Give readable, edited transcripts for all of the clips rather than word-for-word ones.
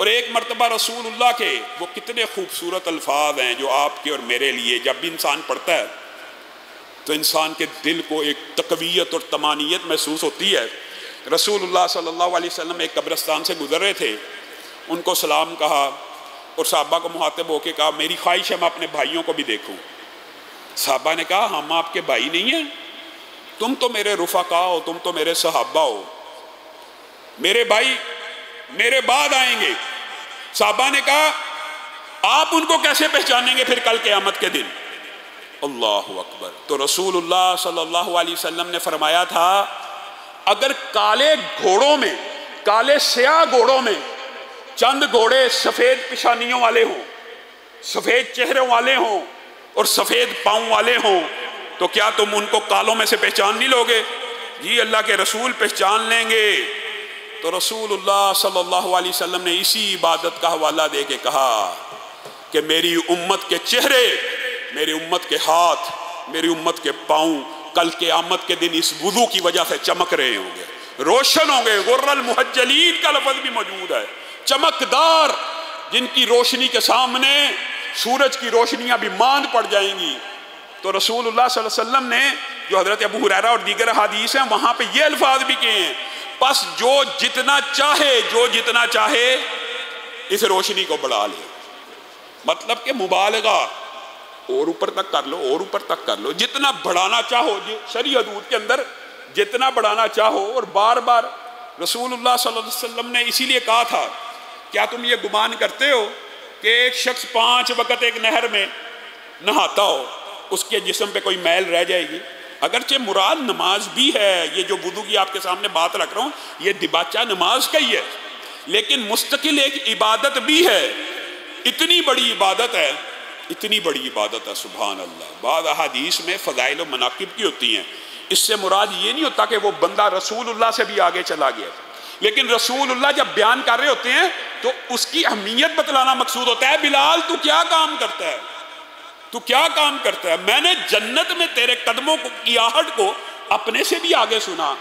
और एक मरतबा रसूलुल्लाह के वो कितने खूबसूरत अल्फाज हैं जो आपके और मेरे लिए जब भी इंसान पढ़ता है तो इंसान के दिल को एक तकवीयत और तमानियत महसूस होती है। रसूलुल्लाह सल्लल्लाहु अलैहि वसल्लम एक कब्रिस्तान से गुजर रहे थे, उनको सलाम कहा और साहबा को मुहातिब होकर कहा मेरी ख्वाहिश है मैं अपने भाइयों को भी देखूं। साहबा ने कहा हम आपके भाई नहीं हैं, तुम तो मेरे रुफाका हो, तुम तो मेरे सहाबा हो, मेरे भाई मेरे बाद आएंगे। साहबा ने कहा आप उनको कैसे पहचानेंगे फिर कल क़यामत के दिन। अल्लाहु अकबर। तो रसूलुल्लाह सल्लल्लाहु अलैहि वसल्लम ने फरमाया था अगर काले घोड़ों में, काले स्याह घोड़ों में चंद घोड़े सफ़ेद पेशानियों वाले हों, सफ़ेद चेहरों वाले हों और सफ़ेद पाँव वाले हों तो क्या तुम उनको कालों में से पहचान नहीं लोगे? जी अल्लाह के रसूल पहचान लेंगे। तो रसूलुल्लाह सल्लल्लाहु अलैहि वसल्लम ने इसी इबादत का हवाला दे के कहा कि मेरी उम्मत के चेहरे, मेरी उम्मत के हाथ, मेरी उम्मत के पाँव कल क़यामत के दिन इस वुज़ू की वजह से चमक रहे होंगे, रोशन होंगे। गुर्रल मुहज्जलीन का लफ्ज़ भी मौजूद है, चमकदार, जिनकी रोशनी के सामने सूरज की रोशनियां भी मांद पड़ जाएंगी। तो रसूलुल्लाह सल्लल्लाहु अलैहि वसल्लम ने जो हज़रत अबू हुरैरा और दीगर हदीस हैं वहां पे ये अल्फाज भी किए हैं, बस जो जितना चाहे, जो जितना चाहे इस रोशनी को बढ़ा ले। मतलब कि मुबालगा और ऊपर तक कर लो, और ऊपर तक कर लो, जितना बढ़ाना चाहो शरीय हदूद के अंदर जितना बढ़ाना चाहो। और बार बार रसूलुल्लाह सल्लल्लाहु अलैहि वसल्लम ने इसीलिए कहा था क्या तुम ये गुमान करते हो कि एक शख्स 5 वक्त एक नहर में नहाता हो उसके जिस्म पे कोई मैल रह जाएगी? अगरचे मुराद नमाज भी है, ये जो वुदू की आपके सामने बात रख रहा हूँ ये दिबाचा नमाज का ही है, लेकिन मुस्तकिल एक इबादत भी है। इतनी बड़ी इबादत है, इतनी बड़ी इबादत है, सुभान अल्लाह। बाद अहादीस में फ़ज़ाइल व मनाकिब की होती हैं, इससे मुराद ये नहीं होता कि वो बंदा रसूलुल्लाह से भी आगे चला गया, लेकिन रसूलुल्लाह जब बयान कर रहे होते हैं तो उसकी अहमियत बतलाना मकसूद होता है। बिलाल तू क्या काम करता है, तू क्या काम करता है? मैंने जन्नत में तेरे कदमों की आहट को अपने से भी आगे सुना।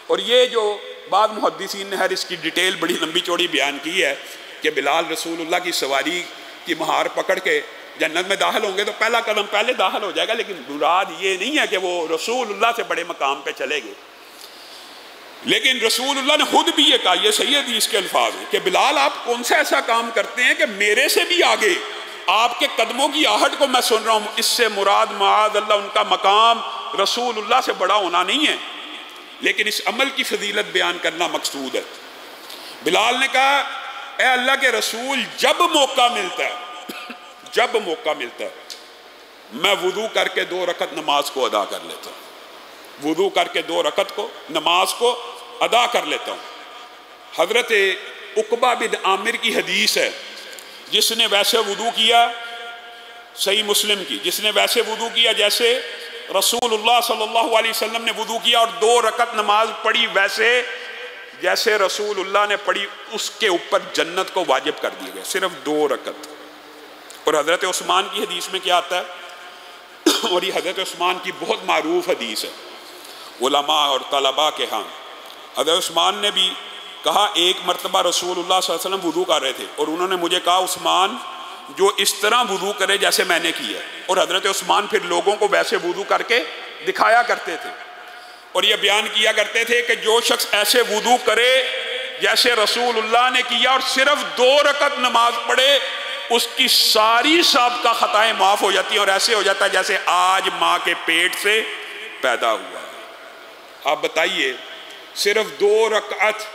और ये जो बाद मुहद्दिसीन ने हर इसकी डिटेल बड़ी लंबी चौड़ी बयान की है कि बिलाल रसूलुल्लाह की सवारी की महार पकड़ के जन्नत में दाखिल होंगे तो पहला कदम पहले दाखिल हो जाएगा, लेकिन मुराद ये नहीं है कि वो रसूलुल्लाह से बड़े मकाम पे चले गए। लेकिन रसूलुल्लाह ने खुद भी ये कहा, ये सही हदीस के अल्फाज हैं कि बिलाल आप कौन सा ऐसा काम करते हैं कि मेरे से भी आगे आपके कदमों की आहट को मैं सुन रहा हूँ। इससे मुराद माद अल्लाह उनका मकाम रसूलुल्लाह से बड़ा होना नहीं है, लेकिन इस अमल की फजीलत बयान करना मकसूद है। बिलाल ने कहा ए अल्लाह के रसूल जब मौका मिलता है, जब मौका मिलता है मैं वुदू करके 2 रकत नमाज को अदा कर लेता हूँ, वुदू करके 2 रकत को नमाज को अदा कर लेता हूँ। हज़रत उक़बा बिन आमिर की हदीस है, जिसने वैसे वुदू किया, सही मुस्लिम की, जिसने वैसे वुदू किया जैसे रसूलुल्लाह सल्लल्लाहु अलैहि वसल्लम ने वुदू किया और 2 रकत नमाज पढ़ी वैसे जैसे रसूलुल्लाह ने पढ़ी, उसके ऊपर जन्नत को वाजिब कर दिया गया, सिर्फ 2 रकत। और हज़रत उस्मान की हदीस में क्या आता है और ये हज़रत उस्मान की बहुत मारूफ हदीस है उलमा और तलबा के यहाँ। हज़रत उस्मान ने भी कहा एक मरतबा रसूलुल्लाह सल्लल्लाहु अलैहि वसल्लम वुदू कर रहे थे और उन्होंने मुझे कहा उस्मान जो इस तरह वुदू करे जैसे मैंने किया। और हज़रत उस्मान फिर लोगों को वैसे वुदू करके दिखाया करते थे और ये बयान किया करते थे कि जो शख्स ऐसे वुदू करे जैसे रसूलुल्लाह ने किया और सिर्फ 2 रकत नमाज पढ़े उसकी सारी साबिक़ा खताएं माफ़ हो जाती हैं और ऐसे हो जाता है जैसे आज माँ के पेट से पैदा हुआ। आप बताइए सिर्फ 2 रकअत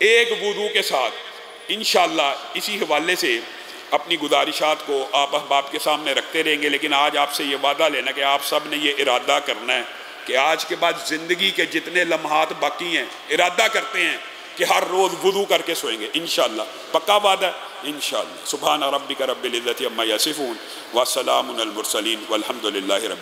एक वुदू के साथ इंशाअल्लाह इसी हवाले से अपनी गुजारिशात को आप अहबाब के सामने रखते रहेंगे। लेकिन आज आपसे ये वादा लेना कि आप सब ने ये इरादा करना है कि आज के बाद ज़िंदगी के जितने लम्हात बाकी हैं इरादा करते हैं कि हर रोज़ वुदू करके सोएंगे इंशाअल्लाह, पक्का वादा है इंशाअल्लाह। सुभान रब्बिका रब्बिल इज़्ज़ति अम्मा यसिफून व सलामुन अल मुरसलीन वल्हम्दुलिल्लाहि रब्बिल